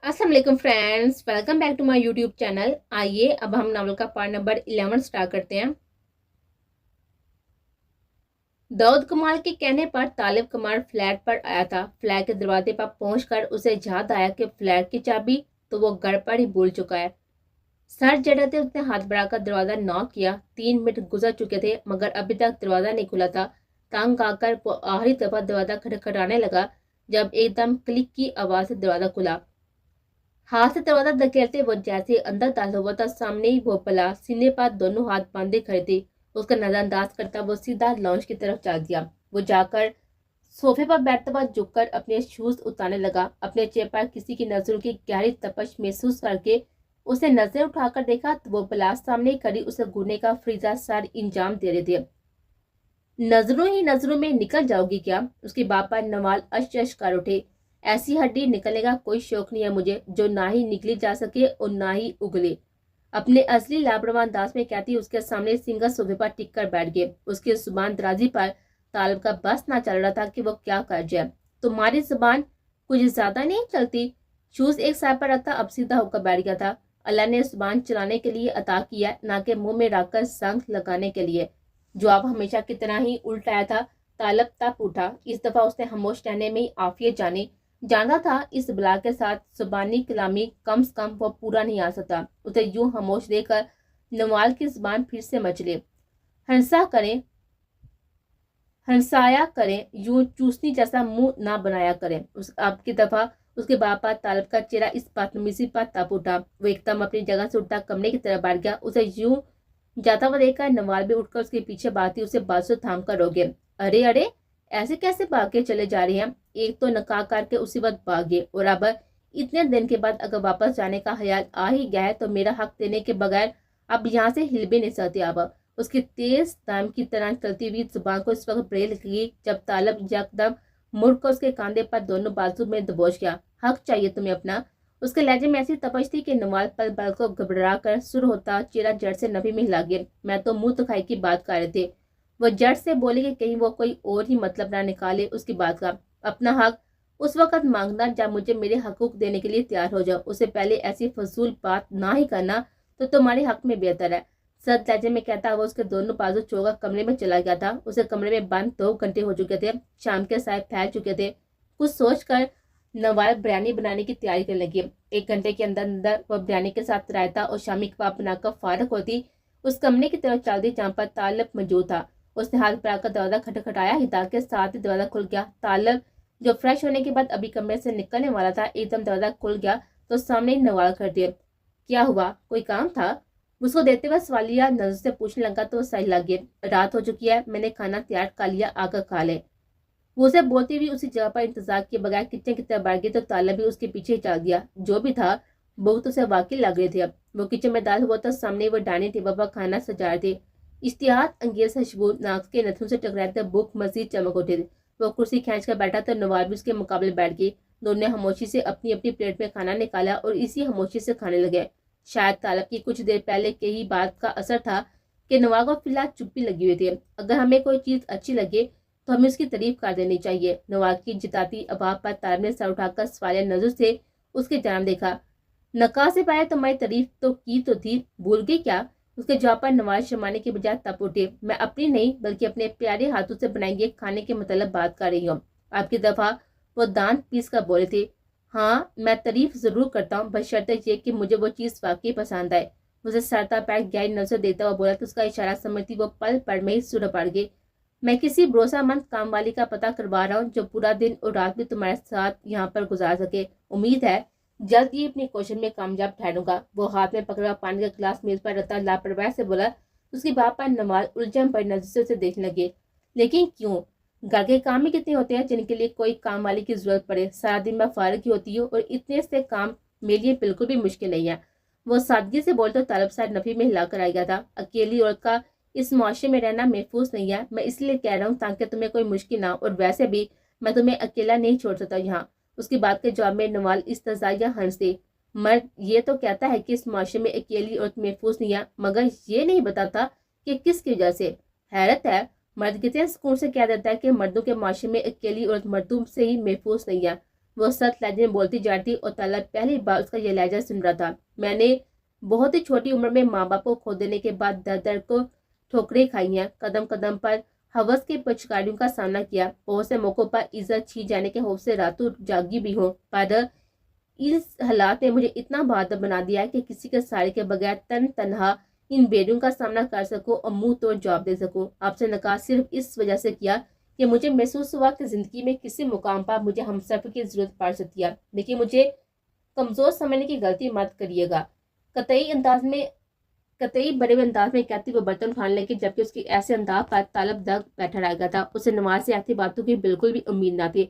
अस्सलाम वालेकुम friends, welcome back to my YouTube channel. आइए अब हम नावल का पार्ट नंबर 11 स्टार्ट करते हैं। दाऊद कमाल के कहने पर तालिब कमाल फ्लैट पर आया था। फ्लैट के दरवाजे पर पहुंचकर उसे याद आया कि फ्लैट की चाबी तो वो घर पर ही भूल चुका है। सर जड़ते उसने हाथ बढ़ाकर दरवाजा नॉक किया। 3 मिनट गुजर चुके थे मगर अभी तक दरवाजा नहीं खुला था। तंग आकर वो आखिरी दफा दरवाजा खटखटाने लगा जब एकदम क्लिक की आवाज से दरवाजा खुला। हाथ से दरवाजा धकेलते वो जैसे अंदर दाखिल हुआ था, सामने ही वो पला सीने पर दोनों हाथ बांधे खड़े थे। उसका नजरअंदाज करता वो सीधा लॉन्च की तरफ चल दिया। वो जाकर सोफे पर बैठता हुआ झुककर अपने शूज उतारने लगा। अपने चेहरे पर किसी की नजरों की गहरी तपश महसूस करके उसने नजर उठाकर देखा तो वो पला सामने खड़ी उसे घूरने का फ्रीजा सर इंजाम दे रहे थे। नजरों ही नजरों में निकल जाओगी क्या? उसके बाप पर नवाल अश कर उठे। ऐसी हड्डी निकलने का कोई शौक नहीं है मुझे जो ना ही निकली जा सके और ना ही उगले। अपने असली लापरवाह अंदाज में कहती उसके सामने सिंगल सोफे पर टिक कर बैठ गए। उसकी जुबान दराजी पर तालब का बस ना चल रहा था कि वो क्या कर जाए। तुम्हारी जुबान कुछ ज्यादा नहीं चलती। शूज एक साइड पर रखता अब सीधा होकर बैठ गया था। अल्लाह ने जुबान चलाने के लिए अता किया, ना कि मुंह में रखकर संग लगाने के लिए। जवाब हमेशा की तरह ही उल्टा आया था। तालब तब उठा। इस दफा उसने खामोश रहने में ही आफियत जाना था। इस बला के साथ जुबानी कलामी कम से कम वो पूरा नहीं आ सकता। उसे यूं खामोश देखकर नवाल की जुबान फिर से मचले। हंसा करें, हंसाया करें, यूं चूसनी जैसा मुंह ना बनाया करें। उस अब की दफा उसके बापा तालब का चेहरा इस बदतमीजी पर तप उठा। वो एकदम अपनी जगह से उठता कमरे की तरफ बढ़ गया। उसे यूं जाता हुआ देखकर नवाल भी उठकर उसके पीछे भागती उसे बाजू थाम कर रोके। अरे अरे, ऐसे कैसे भाग के चले जा रहे हैं? एक तो नकाह करके उसी वक्त भागे और अब इतने दिन के बाद अगर वापस जाने का ख्याल आ ही गया है तो मेरा हक देने के बगैर अब यहाँ से हिल भी नहीं सकते। अब उसकी तेज दाम की तरह चलती हुई जुबान को इस वक्त ब्रेल लगी जब तालब यकदम मुड़कर उसके कांधे पर दोनों बाजू में दबोच गया। हक चाहिए तुम्हें अपना। उसके लहजे में ऐसी तपश थी कि नवाल पल पल को घबरा कर सुर होता चेहरा जड़ से नफी में हिला गया। मैं तो मुंह दिखाई की बात कर रहे थे। वो जड़ से बोले कि कहीं वो कोई और ही मतलब ना निकाले उसकी बात का। अपना हक उस वक्त मांगना जब मुझे मेरे हकूक देने के लिए तैयार हो जाओ। उससे पहले ऐसी फजूल बात ना ही करना तो तुम्हारे हक में बेहतर है। सद लहजे में कहता हुआ उसके दोनों बाजू छोड़कर कमरे में चला गया था। उसे कमरे में बंद 2 घंटे हो चुके थे। शाम के साय फैल चुके थे। कुछ सोच कर नवाल बिरयानी बनाने की तैयारी करने लगी। 1 घंटे के अंदर अंदर वह बिरयानी के साथ रायता और शामी कबाब बनाकर फारग होती उस कमरे की तरफ चल दी जहाँ पर तालब मौजूद था। उसने हाथ बढ़ाकर दरवाजा खटखटाया ही था कि साथ ही दरवाजा खुल गया। तालब जो फ्रेश होने के बाद अभी कमरे से निकलने वाला था, एकदम दरवाजा खुल गया तो सामने ही नवाल कर दिया। क्या हुआ, कोई काम था? उसको देते हुए सवालिया नजर से पूछने लगा तो सही लगे। रात हो चुकी है, मैंने खाना तैयार कर लिया, आकर खा ले। वो उसे बोलती हुई उसी जगह पर इंतजार किए बगैर किचन की तरफ बढ़ गई तो ताला भी उसके पीछे चल दिया। जो भी था बहुत उसे वाकई लग रहे थे। अब वो किचन में दाल हुआ था, सामने वो डाइनिंग टेबल पर खाना सजा रहे थे। इश्तिहार अंगेज खुशबू नाक के नथुन से टकराते भूख मजीद चमक उठे थे। वो कुर्सी खींच कर बैठा तो नवाब भी उसके मुकाबले बैठ गई। दोनों ने खामोशी से अपनी अपनी प्लेट में खाना निकाला और इसी खामोशी से खाने लगे। शायद तालब की कुछ देर पहले के ही बात का असर था कि नवाब को फिलहाल चुप्पी लगी हुई थी। अगर हमें कोई चीज अच्छी लगे तो हमें उसकी तारीफ कर देनी चाहिए। नवाज की जिताती अबाब पर तालब ने सर उठाकर सवालिया नजर से उसके जाम देखा। नकाह से पहले तुम्हारी तारीफ तो थी, भूल गई क्या? उसके जवाब पर नवाज शर्माने के बजाय तप उठे। मैं अपनी नहीं बल्कि अपने प्यारे हाथों से बनाएंगे खाने के मतलब बात कर रही हूँ। आपकी दफा वो दांत पीस कर बोले थे। हाँ, मैं तारीफ जरूर करता हूँ, बशर्ते ये कि मुझे वो चीज वाकई पसंद आए। उसे सरता पैर गहरी नजर देता हुआ बोला तो उसका इशारा समझती वो पल पड़ में ही सुर पड़ गई। मैं किसी भरोसामंद काम वाली का पता करवा रहा हूँ जो पूरा दिन और रात भी तुम्हारे साथ यहाँ पर गुजार सके। उम्मीद है जल्द ही अपनी कोशिश में कामयाब ठहरूंगा। वो हाथ में पकड़ा पानी का गिलास मेज पर रखता लापरवाही से बोला। उसकी बात पर नवाज उलझन पर नजर से देखने लगे। लेकिन क्यों? घर के काम ही कितने होते हैं जिनके लिए कोई काम वाली की जरूरत पड़े? सारा दिन मैं फारिग ही होती हूँ और इतने से काम मेरे लिए बिल्कुल भी मुश्किल नहीं है। वो सादगी से बोलते तालब साहब नफी में हिलाकर आ गया था। अकेली औरत का इस मुआशरे में रहना महफूज नहीं है। मैं इसलिए कह रहा हूँ ताकि तुम्हें कोई मुश्किल ना, और वैसे भी मैं तुम्हें अकेला नहीं छोड़ सकता यहाँ। उसकी बात के जवाब में नवाल इस्तज़ा या हंस दे। मर्द ये तो कहता है कि इस मुआशरे में अकेली औरत महफूज नहीं है, मगर ये नहीं बताता कि किसकी वजह से। हैरत है, मर्द कितने सुकून से कह देता है कि मर्दों के मुआशरे में अकेली औरत मर्दों से ही महफूज नहीं है। وہ सख्त लहजे में बोलती जा रही थी और तालब पहली बार उसका ये लहजा सुन रहा था। मैंने बहुत ही छोटी उम्र में माँ बाप को खो देने के बाद दर दर को ठोकरें खाई हैं, कदम कदम पर हवस के पचकारियों का सामना किया। बहुत से मौकों पर इज्जत छीन जाने के खौफ से रातों जागी भी हूँ, पर इस हालात ने मुझे इतना बहादुर बना दिया है कि किसी के सहारे के बगैर तनहा इन बेड़ियों का सामना कर सकूं और मुंह तोड़ जवाब दे सकूं। आपसे नकार सिर्फ इस वजह से किया कि मुझे महसूस हुआ कि जिंदगी में किसी मुकाम पर मुझे हमसफर की जरूरत पड़ सकती है, लेकिन मुझे कमजोर समझने की गलती मत करिएगा। कतई बड़े अंदाज में कहती वो बर्तन उठाने लगी, जबकि उसकी ऐसे अंदाज पर तालब दग बैठा रह गया था। उसे नवाज से ऐसी बातों की बिल्कुल भी उम्मीद न थी।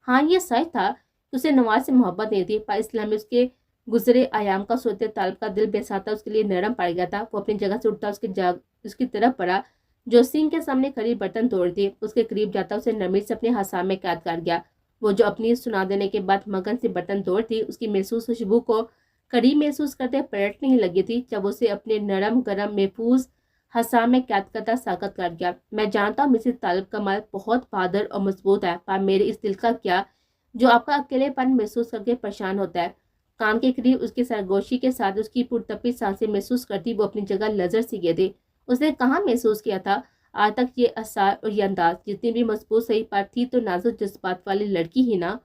हाँ, ये सच था कि उसे नवाज से मोहब्बत नहीं थी, पर इस्लाम में उसके गुजरे आयाम का सोचते तालब का दिल बेसाता उसके लिए नरम पड़ गया था। वो अपनी जगह से उठता उसकी तरफ पड़ा जो सिंह के सामने खड़ी बर्तन तोड़ती। उसके करीब जाता उसे नरमी से अपने हसाम में कैद कर गया। वो जो अपनी सुना देने के बाद मगन से बर्तन तोड़ती, उसकी महसूस खुशबू को करीब महसूस करते पलट नहीं लगी थी जब उसे अपने नरम गरम महफूज हसाम में कैद करता साकत कर गया। मैं जानता हूँ मिसेस तालब का माल बहुत बहादुर और मजबूत है, पर मेरे इस दिल का क्या जो आपका अकेलेपन महसूस करके परेशान होता है। कान के करीब उसकी सरगोशी के साथ उसकी पुरतपी सांसें महसूस करती वो अपनी जगह लजर सी गए थे। उसने कहाँ महसूस किया था आज तक ये आसार और ये अंदाज, जितनी भी मजबूत सही पर थी तो नाजुक जज्बात वाली लड़की ही ना।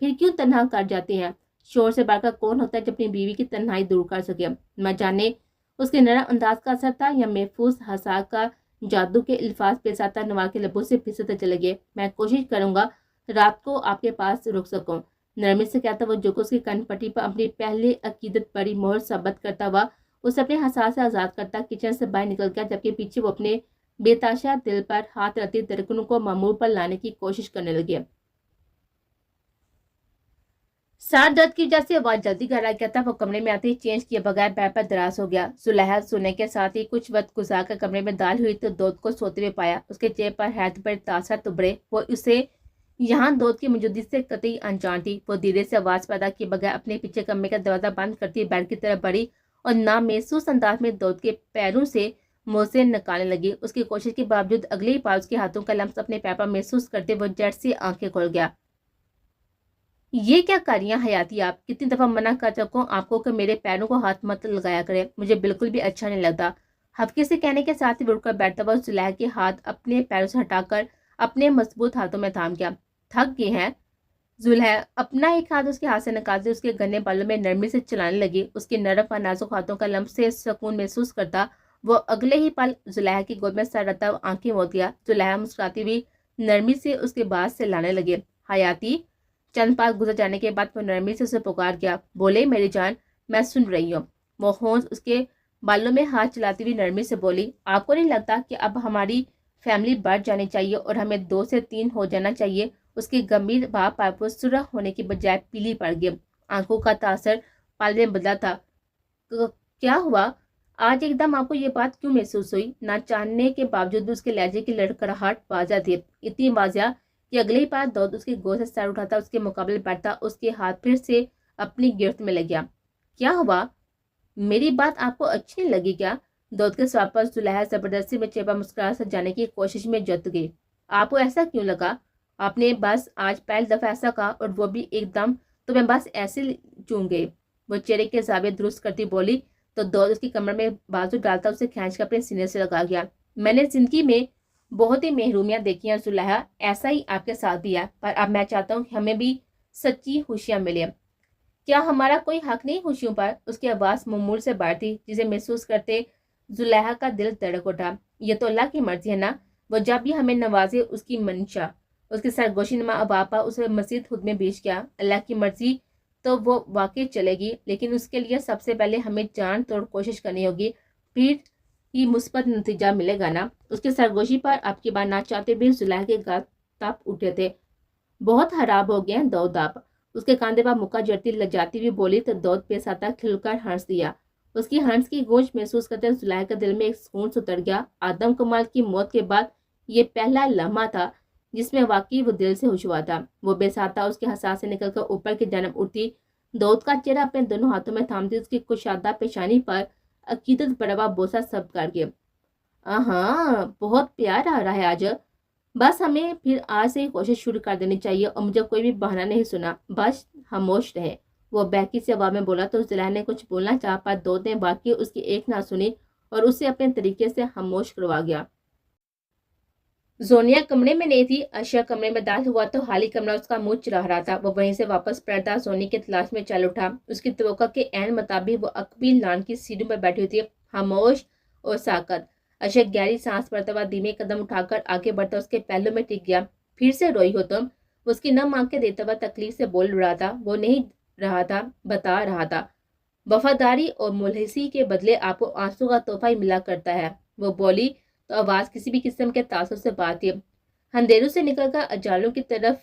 फिर क्यों तन्हा कर जाते हैं? शोर से बढ़कर कौन होता है जो अपनी बीवी की तन्हाई दूर कर सके? न जाने उसके नरम अंदाज का असर था या महफूज हसा का जादू के अल्फाज पेशाता नवाज के लबों से फिसलते चले गए। मैं कोशिश करूंगा रात को आपके पास रुक सकूं, नरमी से कहता वो जो उसकी कनपट्टी पर अपनी पहले अकीदत बड़ी मोहर साबित करता हुआ उसे अपने हसास से आजाद करता किचन से बाहर निकल गया, जबकि पीछे वो अपने बेताशा दिल पर हाथ रखती धड़कनों को मामूल पर लाने की कोशिश करने लगे। सार दर्द की वजह से आवाज जल्दी घर आ गया था। वो कमरे में आते ही चेंज किए बगैर बैठ पर दराज हो गया। जुलेहा सोने के साथ ही कुछ वक्त गुजार कर कमरे में दाल हुई तो दूध को सोते हुए पाया। उसके चेहरे पर हैरत पर तासर तुबड़े। वो उसे यहाँ दूध की मौजूदगी से कतई अनजान थी। वो धीरे से आवाज पैदा किए बगैर अपने पीछे कमरे का दरवाजा बंद करती बेड की तरफ बढ़ी और नामहसूस अंदाज में दूध के पैरों से मुंह से निकालने लगी। उसकी कोशिश के बावजूद अगले ही पार उसके हाथों का लम्स अपने पैर पर महसूस करते वो जड़ से आंखें खोल गया। ये क्या कर रही हैं हयाती आप? कितनी दफा मना कर चुका हूं आपको कि मेरे पैरों को हाथ मत लगाया करे, मुझे बिल्कुल भी अच्छा नहीं लगता। हफ्के से कहने के साथ ही उठकर बैठता हुआ जुलेहा के हाथ अपने पैरों से हटाकर अपने मजबूत हाथों में थाम गया। थक गए हैं? जुलेहा अपना एक हाथ उसके हाथ से निकालते उसके घने बालों में नरमी से चलाने लगी। उसके नरम और नाजुक हाथों का लम्स से सुकून महसूस करता वो अगले ही पल जुलेहा की गोद में सर रखता आंखें मोड़ दिया। जुलेहा मुस्कुराती हुई नरमी से उसके बाद से लाने लगे। हयाती चंद पाल गुजर जाने के बाद वो नरमी से उसे पुकार गया। बोले मेरी जान, मैं सुन रही हूँ। वो होंस उसके बालों में हाथ चलाती हुई नरमी से बोली, आपको नहीं लगता कि अब हमारी फैमिली बढ़ जानी चाहिए और हमें 2 से 3 हो जाना चाहिए? उसकी गंभीर भाव पर सुरख होने की बजाय पीली पड़ गई। आंखों का तासर पल में बदला था। क्या हुआ? आज एकदम आपको ये बात क्यों महसूस हुई? ना चाहने के बावजूद उसके लहजे की लड़खड़ाहट वाजा थी, इतनी वाजिया कि अगले ही बार दूध उसकी गोद से सर उठाता उसके मुकाबले बैठता उसके हाथ फिर से अपनी गिरफ्त में लग गया। क्या हुआ? मेरी बात आपको अच्छी नहीं लगी क्या? दूध के स्वाद पर जुलेहा जबरदस्ती में चेपा मुस्कुरा से जाने की कोशिश में जुट गई। आपको ऐसा क्यों लगा? आपने बस आज पहली दफा ऐसा कहा और वो भी एकदम, तो मैं बस ऐसे चूम गई। वो चेहरे के जावे दुरुस्त करती बोली तो दूध उसकी कमर में बाजू डालता उसे खींच कर अपने सीने से लगा गया। मैंने जिंदगी में बहुत ही महरूमियां देखी हैं जुलेहा, ऐसा ही आपके साथ भी है, पर अब मैं चाहता हूँ कि हमें भी सच्ची खुशियां मिले। क्या हमारा कोई हक नहीं खुशियों पर? उसकी आवाज मामूल से बाहर थी, जिसे महसूस करते जुलेहा का दिल धड़क उठा। ये तो अल्लाह की मर्जी है ना, वो जब भी हमें नवाजे उसकी मंशा। उसके सरगोशी नुमा अबापा उसे मसीद खुद में बीच गया। अल्लाह की मर्जी तो वो वाकई चलेगी, लेकिन उसके लिए सबसे पहले हमें जान तोड़ कोशिश करनी होगी, फिर ही मुस्बत नतीजा मिलेगा ना। उसके सरगोशी पर आपकी बात ना चाहते भी जुलेहा के गाल ताप उठे थे। बहुत खराब हो गए दूध आप। उसके कांधे पर मुक्का जड़ती लजाती हुई बोली तो दूध पेशाता खिलकर हंस दिया। उसकी हंस की गूंज महसूस करते जुलेहा के दिल में एक सुकून उतर गया। आदम कमाल की मौत के बाद ये पहला लम्हा था जिसमें वाकई वो दिल से खुश हुआ था। वो बेसाता उसके हसास से निकलकर ऊपर की जानब उठती दूध का चेहरा अपने दोनों हाथों में थामती उसकी कुशादा पेशानी पर अकीदत बड़ा बोसा सब कर गया। हाँ, बहुत प्यार आ रहा है आज। बस हमें फिर आज से ही कोशिश शुरू कर देनी चाहिए और मुझे कोई भी बहाना नहीं सुना, बस खामोश रहे। वो बैकी से आवाज में बोला तो जुलैहा ने कुछ बोलना चाहा पर दो ने बाकी उसकी एक ना सुनी और उसे अपने तरीके से खामोश करवा गया। जोनिया कमरे में नहीं थी। अशिया कमरे में दाखिल हुआ तो खाली कमरा उसका मुंह चिराह रहा था। वो वहीं से वापस पर्दा सोनी की तलाश में चल उठा। उसकी तवक्को के ऐन मुताबिक वो अकबील लान की सीढ़ी पर बैठी हुई थी, खामोश और साकत। अशिया गहरी सांस भरता हुआ धीमे कदम उठाकर आगे बढ़ता उसके पहलू में टिक गया। फिर से रोई हो तुम? वो उसकी नम आंखें देता हुआ तकलीफ से बोल रहा था। वो नहीं रहा था, बता रहा था। वफादारी और मुलहिसी के बदले आपको आंसू का तोहफा ही मिला करता है, वो बोली तो आवाज किसी भी किस्म के तासुर से बात थी। अंधेरों से निकलकर अजालों की तरफ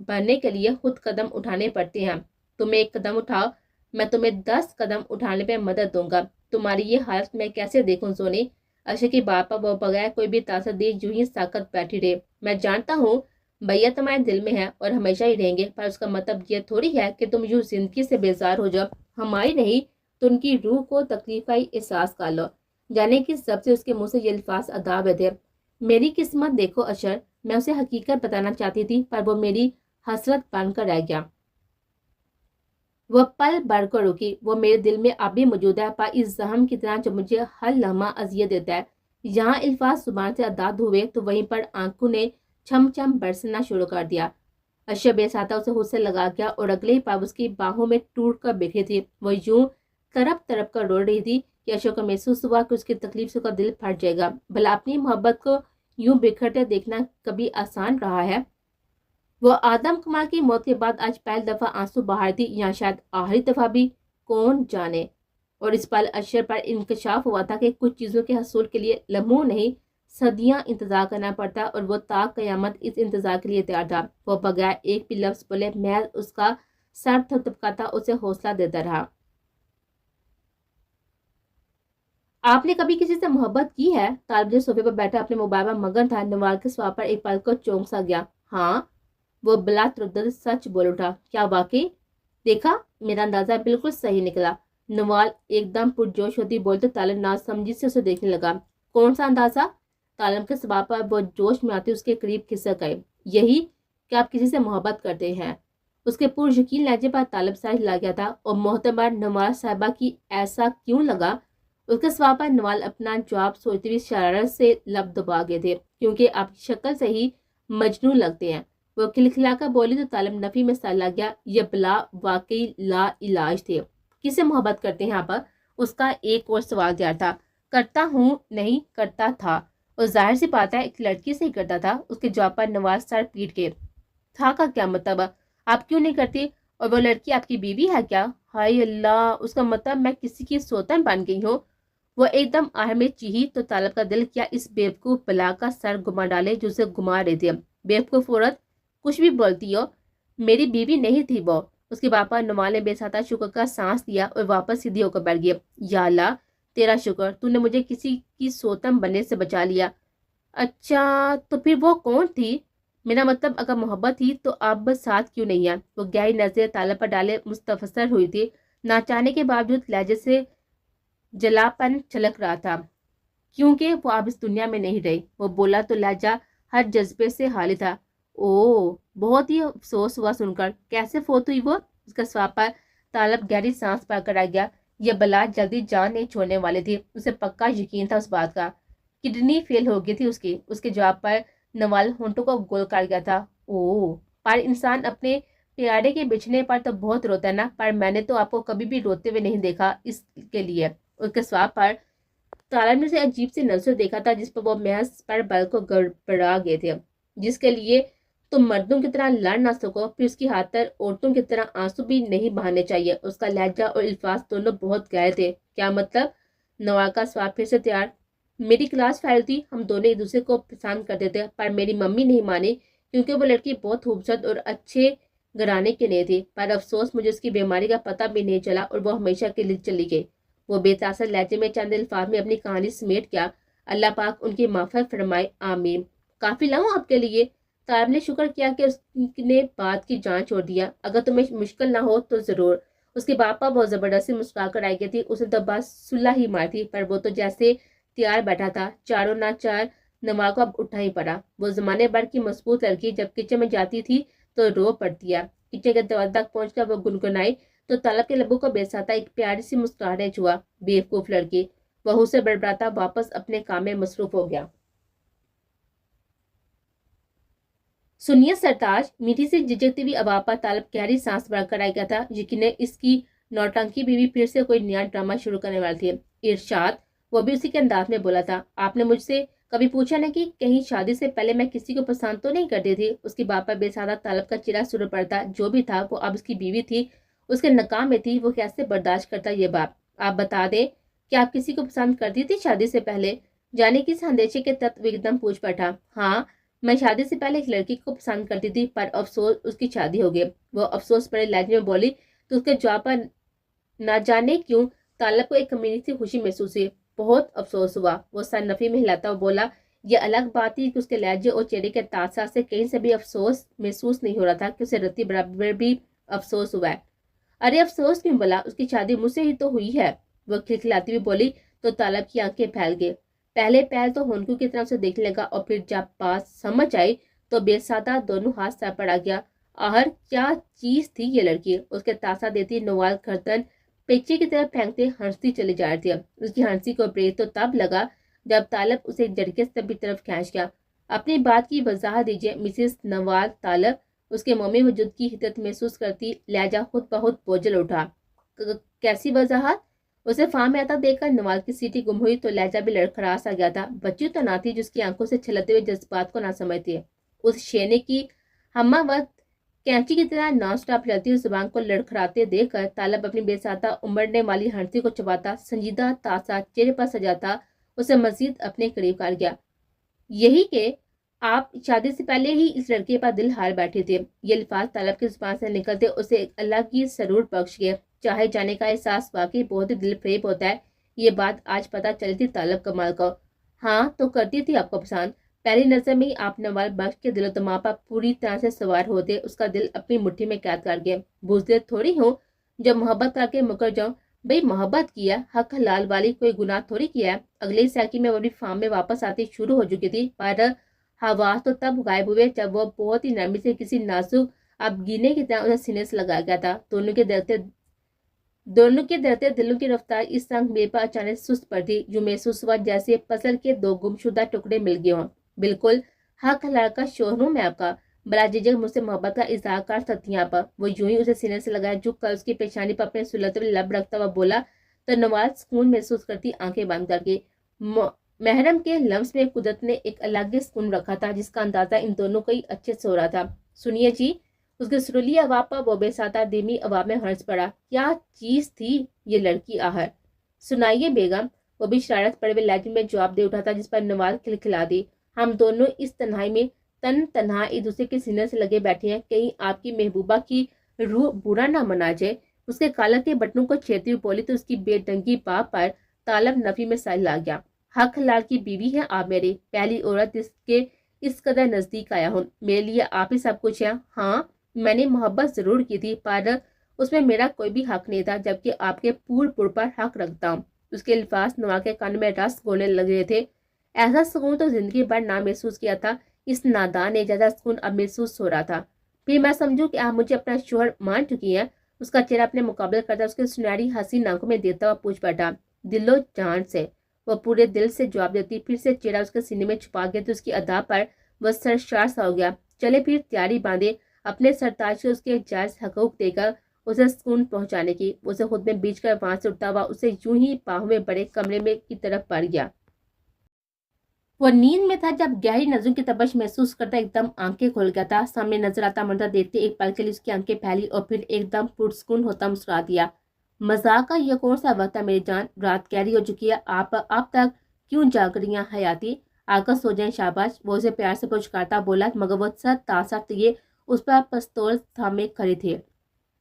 बढ़ने के लिए खुद कदम उठाने पड़ते हैं। तुम एक कदम उठाओ, मैं तुम्हें 10 कदम उठाने में मदद दूंगा। तुम्हारी ये हालत मैं कैसे देखूं सोनी? अशे की बात पर वो बगैर कोई भी तासर दिए यूं ही साकत बैठी रहे। मैं जानता हूँ भैया तुम्हारे दिल में है और हमेशा ही रहेंगे, पर उसका मतलब ये थोड़ी है कि तुम यूं जिंदगी से बेजार हो जाओ। हमारी नहीं तो उनकी रूह को तकलीफ का ही एहसास कर लो। जाने की सबसे उसके मुंह से ये अल्फाज अदा हुए थे। मेरी किस्मत देखो अशर, मैं उसे हकीकत बताना चाहती थी पर वो मेरी हसरत बनकर रह गया। वह पल भर कर रुकी। वो मेरे दिल में अब भी मौजूद है, पर इस जहम की तरह जो मुझे हर लम्हा अजियत देता है। यहाँ अल्फाज जुबान से अदा हुए तो वहीं पर आंखों ने छम छम बरसना शुरू कर दिया। अशर बेसाता उसे खुद से लगा गया और अगले ही पाव उसकी बाहों में टूट कर बिखरी थी। वो यूं तरप तरप कर रो रही थी कि अशोक को महसूस हुआ कि उसकी तकलीफ से उसका दिल फट जाएगा। भला अपनी मोहब्बत को यूं बिखरते देखना कभी आसान रहा है? वो आदम कुमार की मौत के बाद आज पहली दफा आंसू बहार थी, या शायद आखिरी दफा भी, कौन जाने। और इस पल अशर पर इंकशाफ हुआ था कि कुछ चीजों के हसूल के लिए लम्हों नहीं सदियां इंतजार करना पड़ता और वो ताक कयामत इस इंतजार के लिए तैयार था। वो बगैर एक भी लफ्ज बोले महज उसका सर थपथपाता उसे हौसला देता रहा। आपने कभी किसी से मोहब्बत की है? तालिब सोफे पर बैठा अपने मोबाइल में मगन था। नवाल के सवाल पर एक पल को चौंक सा गया। हाँ, वो बिला तरद्दुद सच बोल उठा। क्या वाकई? देखा, मेरा अंदाजा बिल्कुल सही निकला। नवाल एकदम पुरजोश होती बोल तो तालिब नासमझी से उसे देखने लगा। कौन सा अंदाजा? तालिब के सवाल पर वो जोश में आते उसके करीब खिसक गए। यही कि आप किसी से मोहब्बत करते हैं। उसके पुरयकीन लहजे पर तालिब साहब हिला गया था और मोहतबर नवाज साहिबा की ऐसा क्यों लगा? उसके सवाल पर नवाल अपना जवाब सोचते हुए शरारत से लब दबा गए थे, क्योंकि आपकी शक्ल से ही मजनू लगते हैं। वो खिलखिलाकर बोली तो तालिब नफी में सर लग गया। ये बला वाकई ला इलाज थे। किसे मोहब्बत करते हैं आप? उसका एक और सवाल तैयार था। करता हूँ नहीं, करता था। और जाहिर सी बात है एक लड़की से ही करता था। उसके जवाब पर नवाज सर पीट के। था का क्या मतलब? आप क्यों नहीं करती? और वो लड़की आपकी बीवी है क्या? हाय अल्लाह, उसका मतलब मैं किसी की सौतन बन गई हूँ। वो एकदम आहर में चीही तो तालिब का दिल क्या इस बेवकूफ बला का सर घुमा डाले जो उसे घुमा रही थी। बेवकूफ औरत, कुछ भी बोलती हो, मेरी बीवी नहीं थी वो। उसके पापा नुमान ने बेसाता शुक्र का सांस दिया और वापस सीधी होकर बैठ गया। या अल्लाह, तेरा शुक्र, तूने मुझे किसी की सोतम बनने से बचा लिया। अच्छा, तो फिर वो कौन थी? मेरा मतलब अगर मोहब्बत थी तो अब साथ क्यों नहीं है? वो गहरी नजर तालिब पर डाले मुस्तफसर हुई थी। ना चाहने के बावजूद लहजे से जलापन छलक रहा था, क्योंकि वो अब इस दुनिया में नहीं रही। वो बोला तो लहजा हर जज्बे से हाली था। ओ, बहुत ही अफसोस हुआ सुनकर। कैसे फोत हुई वो? उसका सवाल पर तालिब गहरी सांस पाकर आ गया। यह बला जल्दी जान नहीं छोड़ने वाली थी। उसे पक्का यकीन था उस बात का। किडनी फेल हो गई थी उसकी। उसके जवाब पर नवाल होंठों को गोल कर गया था। ओ, पर इंसान अपने प्यारे के बिछने पर तो बहुत रोता है ना, पर मैंने तो आपको कभी भी रोते हुए नहीं देखा। इसके लिए उसके स्वाब पर तालिब ने उसे अजीब सी नजर देखा था, जिस पर वो महज पर बल को गड़बड़ा गए थे। जिसके लिए तुम मर्दों की तरह लड़ ना सको, फिर उसकी हाथर औरतों की तरह आंसू भी नहीं बहाने चाहिए। उसका लहजा और अल्फाज दोनों बहुत गहरे थे। क्या मतलब? नवाल का स्वाब फिर से तैयार। मेरी क्लास फेल थी, हम दोनों एक दूसरे को पसंद करते थे, पर मेरी मम्मी नहीं मानी, क्योंकि वो लड़की बहुत खूबसूरत और अच्छे घराने की नहीं थी। पर अफसोस मुझे उसकी बीमारी का पता भी नहीं चला और वो हमेशा के लिए चली गई। वो बेतासर लहजे में चंद अल्फाज में अपनी कहानी समेट गया। अल्लाह पाक उनकी माफ़रत फरमाए, आमीन। काफी लाऊं आपके लिए? तालिब ने शुक्र किया कि उसने बात की जांच छोड़ दिया। अगर तुम्हें मुश्किल ना हो तो जरूर। उसके बापा बहुत जबरदस्ती मुस्कुरा कर आई गई थी। उसने तो बस सुल्ला ही मार थी, पर वो तो जैसे तैयार बैठा था। चारों ना चार नवाब को अब उठना ही पड़ा। वो जमाने भर की मजबूत लड़की जब किचन में जाती थी तो रो पड़ती है। किचन के दरवाजे तक पहुंचकर वो गुनगुनाई तो तालब के लबों को बेसाता एक प्यारी सी मुस्कुराहट हुआ। बेवकूफ लड़की, बहू से बड़बड़ाता वापस अपने काम में मसरूफ हो गया। सुनिए सरताज, मीठी से झिझकती हुई आवाज पर तालब गहरी सांस भरकर आ गया था। यकीन इसकी नौटंकी बीवी फिर से कोई नया ड्रामा शुरू करने वाली थी। इरशाद, वो भी उसी के अंदाज में बोला था, आपने मुझसे कभी पूछा नहीं कि कहीं शादी से पहले मैं किसी को पसंद तो नहीं करती थी। उसकी बात पर बेसादा तालब का चेहरा सुर पड़ता। जो भी था वो अब उसकी बीवी थी, उसके नकाम में थी। वो कैसे बर्दाश्त करता ये बात। आप बता दें कि आप किसी को पसंद करती थी शादी से पहले? जाने की अंदेशे के तत्व एकदम पूछ बैठा। हाँ, मैं शादी से पहले एक लड़की को पसंद करती थी, पर अफसोस उसकी शादी हो गई। वो अफसोस बड़े लहजे में बोली तो उसके जवाब पर न जाने क्यों तालब को एक कमीनी सी खुशी महसूस हुई। बहुत अफसोस हुआ। वो सर नफी में हिलाता हुआ बोला। ये अलग बात थी कि उसके लहजे और चेहरे के तासा से कहीं से भी अफसोस महसूस नहीं हो रहा था कि उसे रत्ती बराबर भी अफसोस हुआ है। अरे अफसोस क्यों बोला, उसकी शादी मुझसे ही तो हुई है। वो खिलखिलाती हुई बोली तो तालब की आंखें फैल गई। पहले पहल तो होनकू की तरफ से देखने लगा और फिर जब बात समझ आई तो बेसादा दोनों हाथ सर पर आ गया। आहर क्या चीज थी ये लड़की। उसके तासा देती नवाल गर्दन पेचे की तरफ फेंकते हंसती चली जा रही थी। उसकी हंसी को ब्रेक तो तब लगा जब तालब उसे झटके से की तरफ खींच गया। अपनी बात की वजाहत दीजिए मिसेस नवाल। तालब उसके मम्मी वजूद की हिदत महसूस करती लहजा खुद बहुत बोझल उठा। कैसी वजाहत? उसे फार्म में आता देखकर नवाल की सीटी गुम हुई तो लहजा भी लड़खड़ा सा गया था। बच्ची तो ना थी जिसकी आंखों से छलकते हुए जज्बात को ना समझती है। उस शेने की हम्मा वक्त कैंची की तरह नॉन स्टॉप चलती हुई जुबान को लड़खड़ाते देखकर तालब अपनी बेसाता उमड़ने वाली हंसी को चबाता संजीदा तासा चेहरे पर सजाता उसे मजीद अपने करीब कर गया। यही के आप शादी से पहले ही इस लड़के पर दिल हार बैठे थे। ये अल्फाज तालब की जुबान से निकलते उसे एक अलग ही सरूर बख्श गया। चाहे जाने का एहसास वाकई बहुत ही दिल फरेब होता है। ये बात आज पता चली थी तालब कमाल को। हाँ तो करती थी आपको पसंद। पहली नजर में ही आप नवाल बख्श के दिलो दिमाग पर पूरी तरह से सवार होते उसका दिल अपनी मुट्ठी में कैद कर गया। बुज़दिल थोड़ी हूँ जब मोहब्बत करके मुकर जाऊं। भाई मोहब्बत किया, हक हलाल वाली कोई गुनाह थोड़ी किया है। अगले सैकी में वो अपनी फार्म में वापस आती शुरू हो चुकी थी, पर हवा तो तब गायब हुए जब वो बहुत ही नरमी से किसी नाजुक अब गिने की तरह उसे सीने से लगाया गया था। दोनों के डरते दिलों की रफ्तार इस संग मेरे पर अचानक सुस्त पड़ थी। जो महसूस हुआ जैसे पजल के दो गुमशुदा टुकड़े मिल गए हों। बिल्कुल हक हलाल का शोर हूँ मैं आपका। बला झिझक मुझसे मोहब्बत का इजहार कर सकती हैं आप। वो यूं ही उसे सीने से लगाया झुक कर उसकी पेशानी पर अपने सुलगते हुए लब रखता हुआ बोला तो नवाज सुकून महसूस करती आंखें बंद करके। महरम के लम्स में कुदरत ने एक अलग सुकून रखा था जिसका अंदाजा इन दोनों को ही अच्छे से हो रहा था। सुनिए जी, उसके सुरीली आवाज पर वो बेसाता धीमी आवाज में हंस पड़ा। क्या चीज थी ये लड़की आहर? सुनाइए बेगम। वो भी शरारत पड़े हुए लहजे में जवाब दे उठा था जिस पर नवाज खिलखिला दी। हम दोनों इस तन्हाई में तन्हा एक दूसरे के सीने से लगे बैठे हैं। कहीं आपकी महबूबा की रूह बुरा ना मना जाए। उसके कालर के बटनों को छेड़ती हुई बोली तो उसकी बेढंगी बात पर तालब नफी में साइल आ गया। हक हलाल की बीवी है आप मेरी, पहली औरत जिसके इस कदर नजदीक आया हूँ। मेरे लिए आप ही सब कुछ है। हाँ मैंने मोहब्बत जरूर की थी पर उसमें मेरा कोई भी हक नहीं था, जबकि आपके पूर्ण पर हक रखता हूँ। उसके अल्फाज नवा के कान में रस घोलने लग रहे थे। ऐसा सुकून तो जिंदगी भर ना महसूस किया था। इस नादान ने ज्यादा सुकून अब महसूस हो रहा था। फिर मैं समझूं कि आप मुझे अपना शोहर मान चुकी हैं। उसका चेहरा अपने मुकाबले करता उसके सुनहरी हंसी आंखों में देता हुआ पूछ बैठा। दिलो जान से वह पूरे दिल से जवाब देती। फिर से चेहरा उसके सीने में छुपा गया तो उसकी अदा पर वह सरशार सा हो गया। चले फिर तैयारी बांधे अपने सरताज को उसके जायज हकूक देकर उसे सुकून पहुंचाने की। उसे खुद में बीच कर वहां से उठता हुआ उसे यूं ही बाहों में बड़े कमरे में की तरफ बढ़ गया। वो नींद में था जब गहरी नजरों की तपश महसूस करता एकदम आंखें खोल गया था। सामने नजर आता मंजर देखते एक पल के लिए उसकी आंखें फैली और फिर एकदम पुरसुकून होता मुस्कुरा दिया। मजाक का यह कौन सा वक्त है मेरी जान? रात गहरी हो चुकी है, आप अब तक क्यों जाग रही हैं हयाती? आकर सो जाए शाबाश। वो उसे प्यार से पुचकारता बोला मगर वो सर तासा ये उस पर पिस्तौल थामे खड़े थे।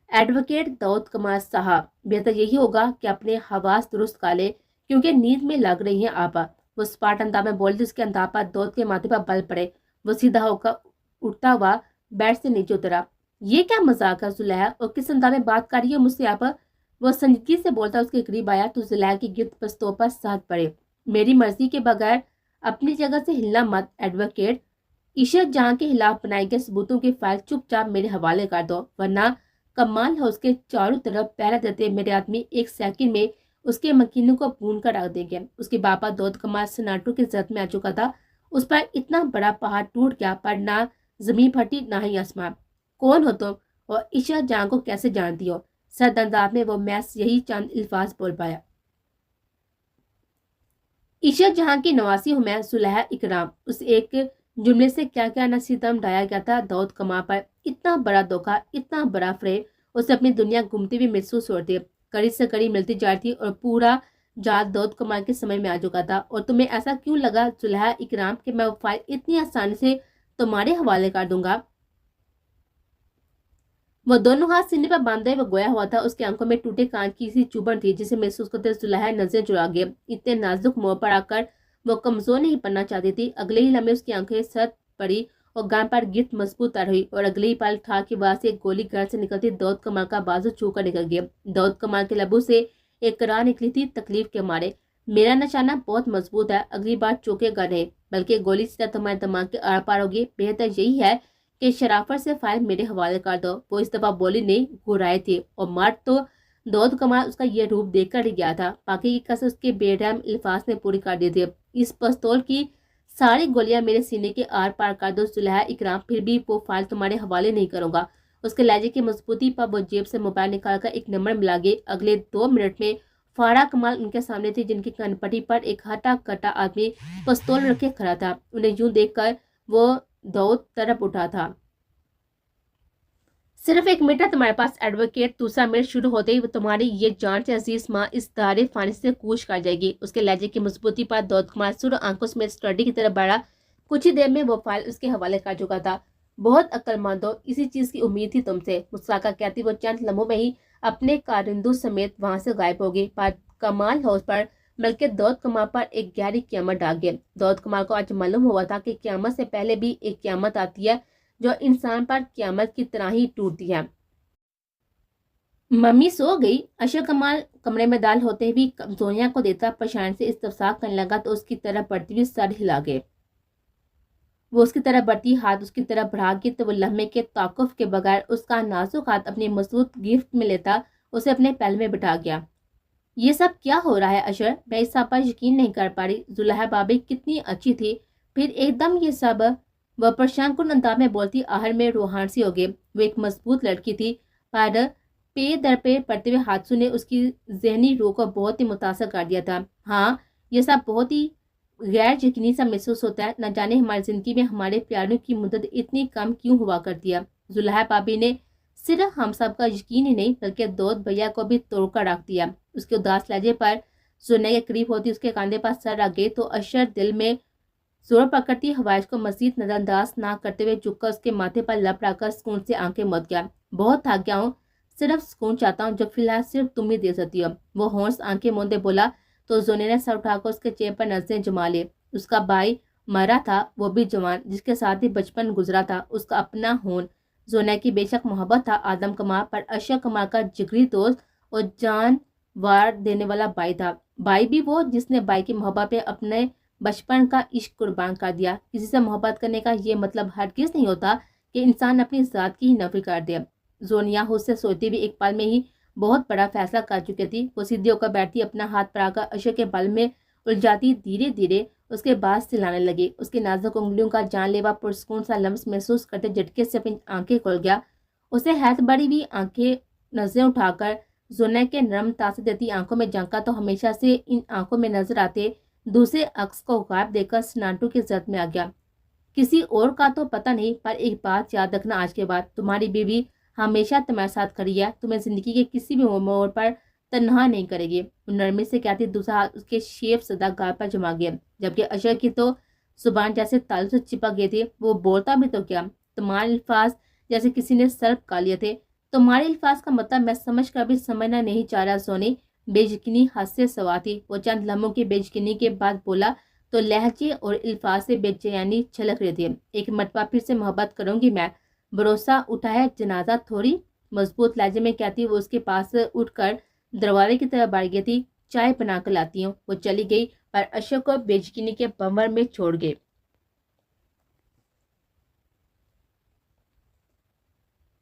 एडवोकेट दाऊद कमाल साहब, बेहतर यही होगा कि अपने हवास दुरुस्त कर ले क्योंकि नींद में लग रही हैं आप। वो स्पाट अंदाज में बोलती उसके अंदाज पर दाऊद के माथे पर बल पड़े। वो सीधा होकर उठता हुआ बेड से नीचे उतरा। ये क्या मजाक है जुलैहा, और किस अंदाज में बात कर रही है मुझसे आप? वो संजीदगी से बोलता उसके करीब आया तो जुलैहा की गिरफ्त पस्तों पर साथ पड़े। मेरी मर्जी के बगैर اپنی جگہ سے ہلنا مت ایڈوکیٹ، عشرت جہاں کے خلاف بنائے گئے ثبوتوں کی فائل چپ چاپ میرے حوالے کر دو، ورنہ کمال ہاؤس کے چاروں طرف پہرا دیتے میرے آدمی ایک سیکنڈ میں اس کے مکینوں کو بھون کر رکھ دیں گے۔ اس کے باپا دودھ کمال سناٹو کی زد میں آ چکا تھا، اس پر اتنا بڑا پہاڑ ٹوٹ گیا پر نہ زمین پھٹی نہ ہی آسمان۔ کون ہو تم اور عشرت جہاں کو کیسے جانتی ہو؟ سرد انداز میں وہ محض یہی چند الفاظ بول پایا۔ عشرت جہاں کی نواسی ہوں میں، زلیخا اکرام۔ اس ایک جملے سے کیا کیا نہ ستم ڈھایا گیا تھا داؤد کمال پر۔ اتنا بڑا دھوکہ، اتنا بڑا فریب، اسے اپنی دنیا گھومتی ہوئی محسوس ہوتی، کڑی سے کڑی ملتی جا رہی تھی اور پورا جال داؤد کمال کے سمجھ میں آ چکا تھا۔ اور تمہیں ایسا کیوں لگا زلیخا اکرام کہ میں وہ فائل اتنی آسانی سے تمہارے حوالے کر دوں گا؟ وہ دونوں ہاتھ سینے پر باندھے وہ گویا ہوا تھا، اس کی آنکھوں میں ٹوٹے کانچ کی سی چبھن تھی جسے محسوس کرتے زلیخا نظریں چرا گئے۔ اتنے نازک موڑ پر آ کر وہ کمزور نہیں پڑنا چاہتی تھی۔ اگلے ہی لمحے اس کی آنکھیں سرد پڑی اور گان پر گرفت مضبوط تر ہوئی، اور اگلے ہی پل ٹھار کی وجہ سے ایک گولی گھر سے نکلتی داؤد کمال کا بازو چھو کر نکل گیا۔ داؤد کمال کے لبوں سے ایک کرار نکلی تھی تکلیف کے مارے۔ میرا نشانہ بہت مضبوط ہے، اگلی بار چوکے گا نہیں، بلکہ گولی سیدھا تمہارے دماغ کے آر پار ہوگی۔ بہتر یہی ہے کہ شرافت سے فائل میرے حوالے کر دو۔ وہ اس دفعہ بولی نہیں، گھرائے تھی، اور مرد تو داؤد کمال اس کا یہ روپ دیکھ کر ہی گیا تھا۔ باقی کی کسر اس کے بے رحم الفاظ نے پوری کر دی تھی۔ اس پستول کی ساری گولیاں میرے سینے کے آر پار کر دو زلیخا اکرام، پھر بھی وہ فائل تمہارے حوالے نہیں کروں گا۔ اس کے لہجے کی مضبوطی پر وہ جیب سے موبائل نکال کر ایک نمبر ملا گئی۔ اگلے 2 منٹ میں فارا کمال ان کے سامنے تھی، جن کی کن پٹی پر ایک ہٹا کٹا آدمی پستول رکھے کھڑا تھا۔ انہیں یوں دیکھ کر وہ داؤد تڑپ اٹھا تھا۔ صرف 1 منٹ ہے تمہارے پاس ایڈوکیٹ۔ دوسرا منٹ شروع ہوتے ہی وہ تمہاری یہ جان سے عزیز ماں اس دارے فانی سے کوچ کر جائے گی۔ اس کے لہجے کی مضبوطی پر داؤد کمال سر آنکھوں میں اسٹڈی کی طرف بڑھا۔ کچھ ہی دیر میں وہ فائل اس کے حوالے کر چکا تھا۔ بہت عقل مند ہو، اسی چیز کی امید تھی تم سے، مسکرا کر کہتی وہ چند لمحوں میں ہی اپنے کارندوں سمیت وہاں سے غائب ہوگی۔ پر کمال ہاؤس پر بلکہ داؤد کمال پر ایک گہری قیامت ڈال گئی۔ داؤد کمال کو آج معلوم ہوا تھا کہ قیامت سے پہلے بھی ایک قیامت آتی ہے جو انسان پر قیامت کی طرح ہی ٹوٹتی ہے۔ ممی سو گئی؟ اشرف کمال کمرے میں داخل ہوتے ہوئے کمزوریاں کو دیتا پریشانی سے استفسار کرنے لگا تو اس کی طرف بڑھتی ہوئی سر ہلا گئے۔ وہ اس کی طرف بڑھتی ہاتھ اس کی طرف بڑھا گئی تو وہ لمحے کے توقف کے بغیر اس کا نازک ہاتھ اپنی مضبوط گرفت میں لیتا اسے اپنے پہلو میں بٹھا گیا۔ یہ سب کیا ہو رہا ہے اشر؟ میں اس سب پر یقین نہیں کر پا رہی۔ زلیخا بابی کتنی اچھی تھی، پھر ایک دم یہ سب؟ وہ پریشان کن انداز میں بولتی آہر میں روحان سی ہو گئی۔ وہ ایک مضبوط لڑکی تھی، پر پیر در پیر پڑتے ہوئے حادثوں نے اس کی ذہنی روح کو بہت ہی متاثر کر دیا تھا۔ ہاں، یہ سب بہت ہی غیر یقینی سا محسوس ہوتا ہے۔ نہ جانے ہماری زندگی میں ہمارے پیاروں کی مدت اتنی کم کیوں ہوا کرتی ہے۔ زلیخا بابی نے صرف ہم سب کا یقین ہی نہیں بلکہ داؤد بھیا کو بھی توڑ کر رکھ دیا۔ اس کے اداس لہجے پر سننے کے قریب ہوتی اس کے کاندھے پر سر رکھ گئی تو اشر دل میں زور پکڑتی ہوائش کو مزید نظر انداز نہ کرتے ہوئے جھک کر اس کے ماتھے پر لب رکھ کر سکون سے آنکھیں موند گیا۔ بہت تھک گیا ہوں، صرف سکون چاہتا ہوں جو فی الحال صرف تم ہی دے سکتی ہو۔ وہ ہونس آنکھیں موندے بولا تو زونے نے سر اٹھا کر اس کے چہرے پر نظریں جما لی۔ اس کا بھائی مرا تھا، وہ بھی جوان، جس کے ساتھ ہی بچپن گزرا تھا، اس کا اپنا ہون۔ زونے کی بے شک محبت تھا آدم کمال پر، اشرف کمال کا جگری دوست اور جان وار دینے والا بھائی تھا۔ بھائی بھی وہ جس نے بھائی کی محبت پہ اپنے بچپن کا عشق قربان کر دیا۔ کسی سے محبت کرنے کا یہ مطلب ہرگز نہیں ہوتا کہ انسان اپنی ذات کی ہی نفی کر دے۔ زونیا خود سے سوچتی بھی ایک پل میں ہی بہت بڑا فیصلہ کر چکی تھی۔ وہ سیدھی ہو کر بیٹھتی، اپنا ہاتھ پڑا کر اشرف کے بال میں الجھاتی دھیرے دھیرے اس کے بعد سلانے لگی۔ اس کی نازک انگلیوں کا جان لیوا پرسکون سا لمس محسوس کرتے جھٹکے سے اپنی آنکھیں کھول گیا۔ اسے حیرت بڑی ہوئی آنکھیں نظریں اٹھا کر زونے کے نرم تاثر دیتی آنکھوں میں جھانکا تو ہمیشہ سے ان آنکھوں میں نظر آتے دوسرے عکس کو غائب دیکھ کر سنانٹو کی زد میں آ گیا۔ کسی اور کا تو پتہ نہیں، پر ایک بات یاد رکھنا، آج کے بعد تمہاری بیوی ہمیشہ تمہارے ساتھ کھڑی ہے، تمہیں زندگی کے کسی بھی موڑ پر تنہا نہیں کرے گی۔ وہ نرمی سے کہتی دوسرا ہاتھ اس کے شیف زدہ گال پر جما گیا، جبکہ اشر کی تو زبان جیسے تالو سے چپک گئی تھی۔ وہ بولتا بھی تو کیا، تمہارے الفاظ جیسے کسی نے سرپ کر لیے تھے۔ تمہارے الفاظ کا مطلب میں سمجھ کر بھی سمجھنا نہیں چاہ رہا سونی۔ بے یقینی حد سے سوا تھی۔ وہ چند لمحوں کی بے یقینی کے بعد بولا تو لہجے اور الفاظ سے بے چینی چھلک رہی تھی۔ ایک مرتبہ پھر سے محبت کروں گی میں، بھروسہ اٹھا ہے جنازہ تھوڑی، مضبوط لہجے میں کہتی وہ اس کے پاس اٹھ کر دروازے کی طرف بڑھ گئی تھی۔ चाय बना कर लाती हूँ। वो चली गई और अशोक को बेयकीनी के भंवर में छोड़ गए।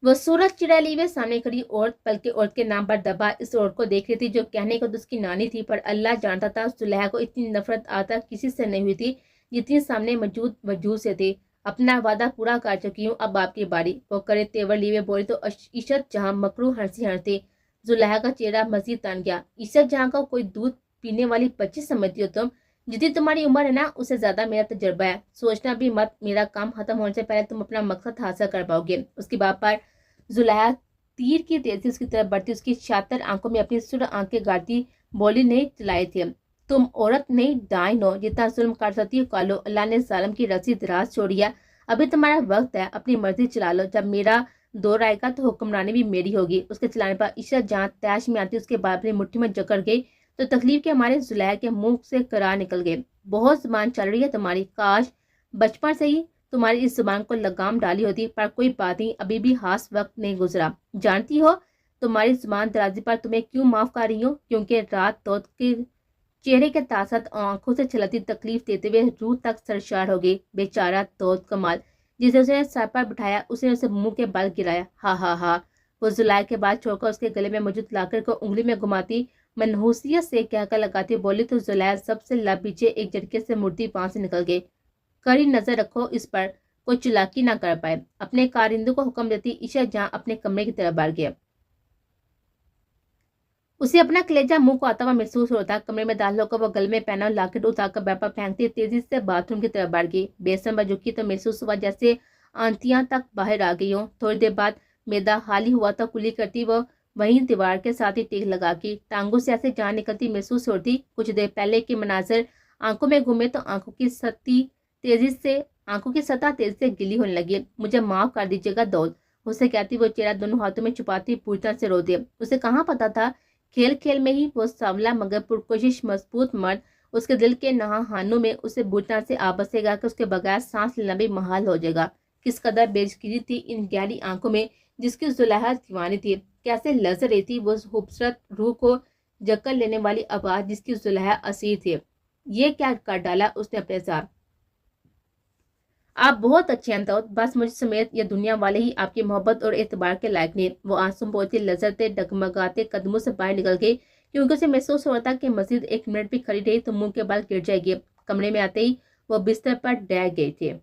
वो सूरज चिड़ा ली हुए सामने खड़ी औरत, बल्कि औरत के नाम पर दबा इस औरत को देख रही थी, जो कहने को तो उसकी नानी थी, पर अल्लाह जानता था जुलेहा को इतनी नफरत आता किसी से नहीं हुई थी जितनी सामने मौजूद वजूद से थी। अपना वादा पूरा कर चुकी हूँ, अब आपकी बारी। वो करे तेवर लिए हुए बोली तो इशत जहाँ मकरू हंसी हंसती। जुलेहा का चेहरा मजीद तन गया। इशत जहाँ का कोई दूध पीने वाली बच्ची समझती हो तुम? जितनी तुम्हारी उम्र है ना, उससे ज्यादा मेरा तजुर्बा है। सोचना भी मत, मेरा काम खत्म होने से पहले तुम अपना मकसद हासिल कर पाओगे। उसकी बात पर जुलेहा तीर की तेजी उसकी तरफ बढ़ती, उसकी शातिर आंखों में अपनी सुर आंखें गाड़ती बोली, नहीं चलाए थे तुम औरत नहीं डाइन हो, जितना जुल्म कर सकती हो कर लो। अल्लाह ने जालिम की रस्सी दराज छोड़ी है, अभी तुम्हारा वक्त है, अपनी मर्जी चला लो। जब मेरा दौर आएगा तो हुक्मरानी भी मेरी होगी। उसके चलाने पर इशरत जहाँ तैश में आती उसके बाद अपनी मुट्ठी में जकड़ गई तो तकलीफ के हमारे जुलेहा के मुंह से करार निकल गए। बहुत जुबान चल रही है तुम्हारी, काश बचपन से ही तुम्हारी इस जुबान को लगाम डाली होती, पर कोई बात नहीं, अभी भी खास वक्त नहीं गुजरा। जानती हो तुम्हारी जुबान दराजी पर तुम्हें क्यों माफ कर रही हूँ? क्योंकि रात तौत के चेहरे के तासत आंखों से छलती तकलीफ देते हुए रूह तक सरशार हो गई। बेचारा तौत कमाल, जिसे उसने सर पर बिठाया, उसने उसे मुंह के बल गिराया। हा हा हा। वो जुलाई के बाद छोड़कर उसके गले में मौजूद लाकर को उंगली में घुमाती मनहूसियत से कहकर लगाती बोली तो जुलाई सबसे लब पीछे एक झटके से मूर्ति पांव से निकल गई। कड़ी नजर रखो इस पर, कोई चलाकी ना कर पाए। अपने कारिंदों को हुक्म देती ईशा जहां अपने कमरे की तरफ बढ़ गया। उसे अपना कलेजा मुंह को आता हुआ महसूस होता। कमरे में दाखिल होकर वो गले में पहना लॉकेट उतारकर बैग पर फेंकती तेजी से बाथरूम की तरफ बढ़ गई। बेसम पर झुकी तो महसूस हुआ जैसे आंतियां तक बाहर आ गई हो। थोड़ी देर बाद मैदा हाली हुआ तो कुली करती वो वहीं दीवार के साथ ही टेक लगा की टांगों से ऐसे जान निकलती महसूस होती। कुछ देर पहले के मनाजर आंखों में घूमे तो आंखों की सतह तेजी से गिली होने लगी। मुझे माफ कर दीजिएगा दौल, उसे कहती वो चेहरा दोनों हाथों में छुपाती पूरी तरह से रो दिया। उसे कहाँ पता था खेल खेल में ही वो सांवला मगर पुरकोशिश मजबूत मर्द उसके दिल के नहाहानों में उसे बुरी तरह से आ बसेगा कि उसके बगैर सांस लेना भी महाल हो जाएगा। किस कदर बेजगिरी थी इन गहरी आंखों में जिसकी जुलेहा दीवानी थी। कैसे लजर रही थी वो खूबसूरत रूह को जकड़ लेने वाली आवाज जिसकी जुलेहा असीर थी। ये क्या कर डाला उसने अपने साथ? आप बहुत अच्छे हैं तो बस मुझ समेत ये दुनिया वाले ही आपकी मोहब्बत और एतबार के लायक नहीं। वो आंसू पोंछती लजरते डगमगाते कदमों से बाहर निकल गई क्योंकि उसे महसूस हो रहा था कि मजीद एक मिनट भी खड़ी रही तो मुंह के बाल गिर जाएगी। कमरे में आते ही वो बिस्तर पर डर गए थे।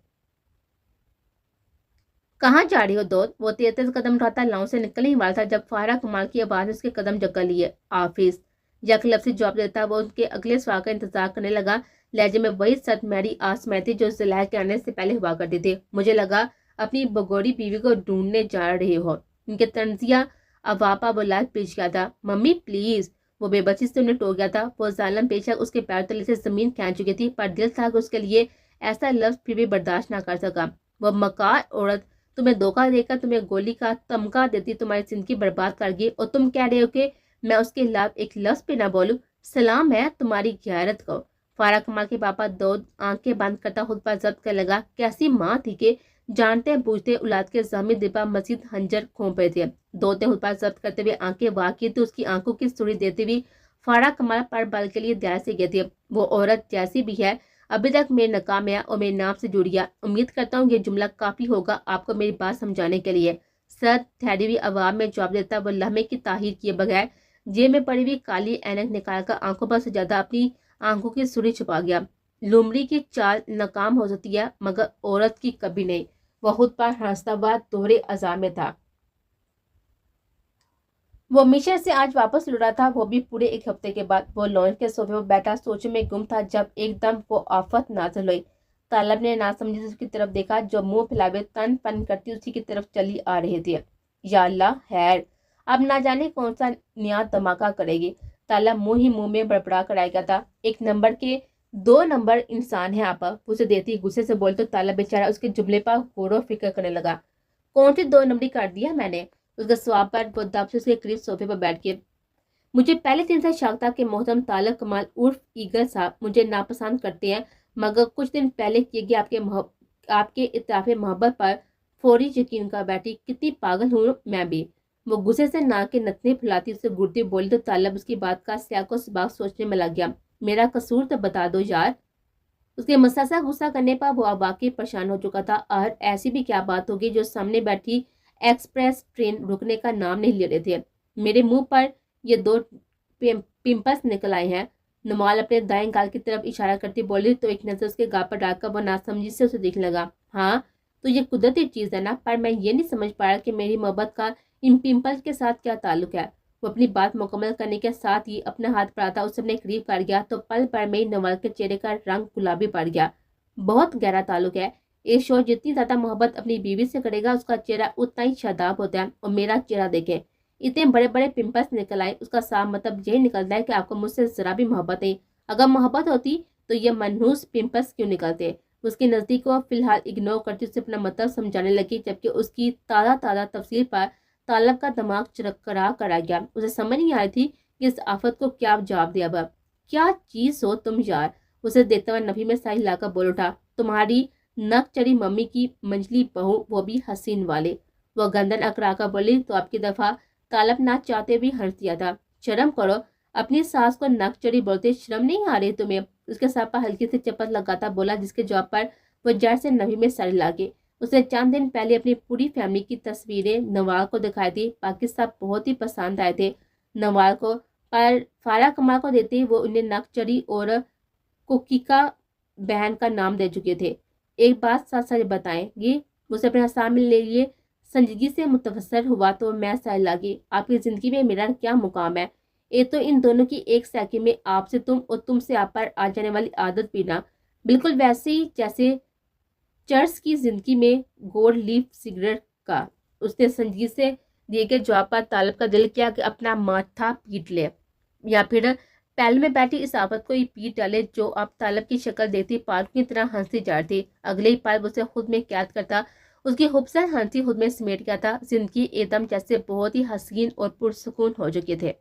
कहाँ जा रही हो दोस्त? वो तेज तेज कदम उठाता लाउं से निकलने ही वाला था जब फारा कमाल की आवाज ने उसके कदम जकड़ लिए। ऑफिस यक लफ्ज़ी जवाब देता वो उनके अगले सवाल का इंतजार करने लगा। लहजे में वही सच मेरी आस में थी जो जुलेहा के आने से पहले हुआ करती थी। मुझे लगा अपनी बगोरी बीवी को ढूंढने जा रहे हो। उनके तंजिया अवापा बुला पीछ गया था। मम्मी प्लीज, वो बेबसी से उन्हें टोक गया था। वो जालिम बेशक उसके पैर तले से जमीन खींच चुकी थी, पर दिल था कि उसके लिए ऐसा लफ्ज फिर भी बर्दाश्त ना कर सका। वो मकार औरत तुम्हें धोखा देकर तुम्हें गोली का तमगा देती, तुम्हारी जिंदगी बर्बाद कर गई, और तुम कह रहे हो कि मैं उसके खिलाफ एक लफ्ज भी ना बोलूं? सलाम है तुम्हारी गैरत को। फारा कमाल के पापा दो आंखें बंद करता खुद पर जब्त कर लगा। कैसी माँ थी कि जानते बूझते औलाद के जमी दिपा मजीद हंजर खोप रहे थे। दोते खुद पर जब्त करते हुए आंखें वाकी तो उसकी आंखों की सुरी देती हुई फारा कमाल पर बल के लिए दया से गई थी। वो औरत जैसी भी है अभी तक मेरे नकाम है और मेरे नाम से जुड़िया। उम्मीद करता हूँ ये जुमला काफी होगा आपको मेरी बात समझाने के लिए। सर ठहरी हुई आवाम में जवाब देता वो लम्हे की ताहीर किए बगैर जेब में पड़ी हुई काली ऐनक निकालकर आंखों पर से ज्यादा अपनी आंखों की सुरी छुपा गया। लुमड़ी की चाल नाकाम हो सकती है मगर औरत की कभी नहीं। वह खुद पर हंसता हुआ दोहरे अज़ाम में था। वो मिशन से आज वापस लौटा था, वो भी पूरे एक हफ्ते के बाद। वो लॉन्च के सोफे पर बैठा सोच में गुम था जब एकदम वो आफत नाज़िल हुई। तालब ने नासमझी उसकी तरफ देखा जो मुंह फैलावे तन पन करती उसी की तरफ चली आ रही थी। या अल्लाह खैर, अब ना जाने कौन सा नया धमाका करेगी। तालब मुंह ही मुंह में बड़बड़ा कर आएगा था। एक नंबर के 2 नंबर इंसान है आप, उसे देती गुस्से से बोल तो तालब बेचारा उसके जुमले पर गौर फिक्र करने लगा। कौन सी 2 नंबरी कर दिया मैंने? उसका स्वाब पर वो दब से उसके करीब सोफे पर बैठ के। मुझे पहले दिन से शक था कि मोहतरम तालब कमाल उर्फ ईगल साहब मुझे नापसंद करते हैं, मगर कुछ दिन पहले किए गए आपके इत्तराफ़ मोहब्बत पर फौरी यकीन कर बैठी। कितनी पागल हूँ मैं भी। वो गुस्से से नाक के नथने फुलाती उसे घूरती बोली तो तालब उसकी बात का स्याको सबाक सोचने में लग गया। मेरा कसूर तो बता दो यार। उसके मसासा गुस्सा करने पर वो अब वाकई परेशान हो चुका था। और ऐसी भी क्या बात होगी जो सामने बैठी एक्सप्रेस ट्रेन रुकने का नाम नहीं ले रहे थे। मेरे मुंह पर ये 2 पिंपल्स निकल आए हैं। नुमाल अपने दाएं गाल की तरफ इशारा करती बोली तो एक नजर उसके गाल पर डालकर वो नासमझी से उसे देखने लगा। हाँ तो ये कुदरती चीज है ना, पर मैं ये नहीं समझ पाया कि मेरी मोहब्बत का इन पिंपल्स के साथ क्या ताल्लुक है। वो अपनी बात मुकम्मल करने के साथ ही अपना हाथ बढ़ाता उसे अपने करीब कर गया तो पल भर में ही नवाल के चेहरे का रंग गुलाबी पड़ गया। बहुत गहरा ताल्लुक है। एक शोर जितनी ज्यादा मोहब्बत अपनी बीवी से करेगा उसका चेहरा उतना ही शादाब होता है। और मेरा चेहरा देखे, इतने बड़े बड़े पिंपल्स निकल आए, उसका साफ मतलब यही निकलता है कि आपको मुझसे जरा भी मोहब्बत है। अगर मोहब्बत होती तो ये मनहूस पिंपल्स क्यों निकलते। उसके नजदीक को फिलहाल इग्नोर करती उसे अपना मतलब समझाने लगी, जबकि उसकी ताज़ा ताज़ा तफसील पर तालब का दिमाग चरकरा कर आ गया। उसे समझ नहीं आ रही थी कि इस आफत को क्या जवाब दिया। अब क्या चीज हो तुम यार। उसे देखते हुए नफी में साई लाकर बोल उठा, तुम्हारी नक चढ़ी मम्मी की मंजली बहू, वो भी हसीन वाले। वो गर्दन अकड़ा कर बोली तो आपकी दफा तालब ना चाहते हुए हंस दिया था। शर्म करो, अपनी सास को नक चढ़ी बोलते शर्म नहीं आ रही तुम्हें। उसके साथ पर हल्की से चपत लगाता बोला, जिसके जवाब पर वो जड़ से नफी में सर लागे। उसने चंद दिन पहले अपनी पूरी फैमिली की तस्वीरें नवाल को दिखाई थी। बाकी सब बहुत ही पसंद आए थे नवाल को, पर फारा कमाल को देते वो उन्हें नकचरी और कुकीका बहन का नाम दे चुके थे। एक बात सच सच बताएंगी, मुझे अपने सामने ले लिए संजीदगी से मुतवसर हुआ तो मैं सह लगी, आपकी जिंदगी में मेरा क्या मुकाम है। एक तो इन दोनों की एक सेकंड में आपसे तुम और तुमसे आप पर आ जाने वाली आदत पीना, बिल्कुल वैसे ही जैसे चर्च की जिंदगी में गोल्ड लीफ सिगरेट का। उसने संजीद से दिए गए जवाब पर तालब का दिल किया कि अपना माथा पीट ले या फिर पहले में बैठी इस आफत को ही पीट डाले जो अब तालब की शक्ल देखती पार्क की तरह हंसती जा रही थी। अगले ही पल उसे खुद में कैद करता, उसकी खूबसूरत हंसी खुद में समेट गया था। जिंदगी एकदम जैसे बहुत ही हसीन और पुरसुकून हो चुके थे।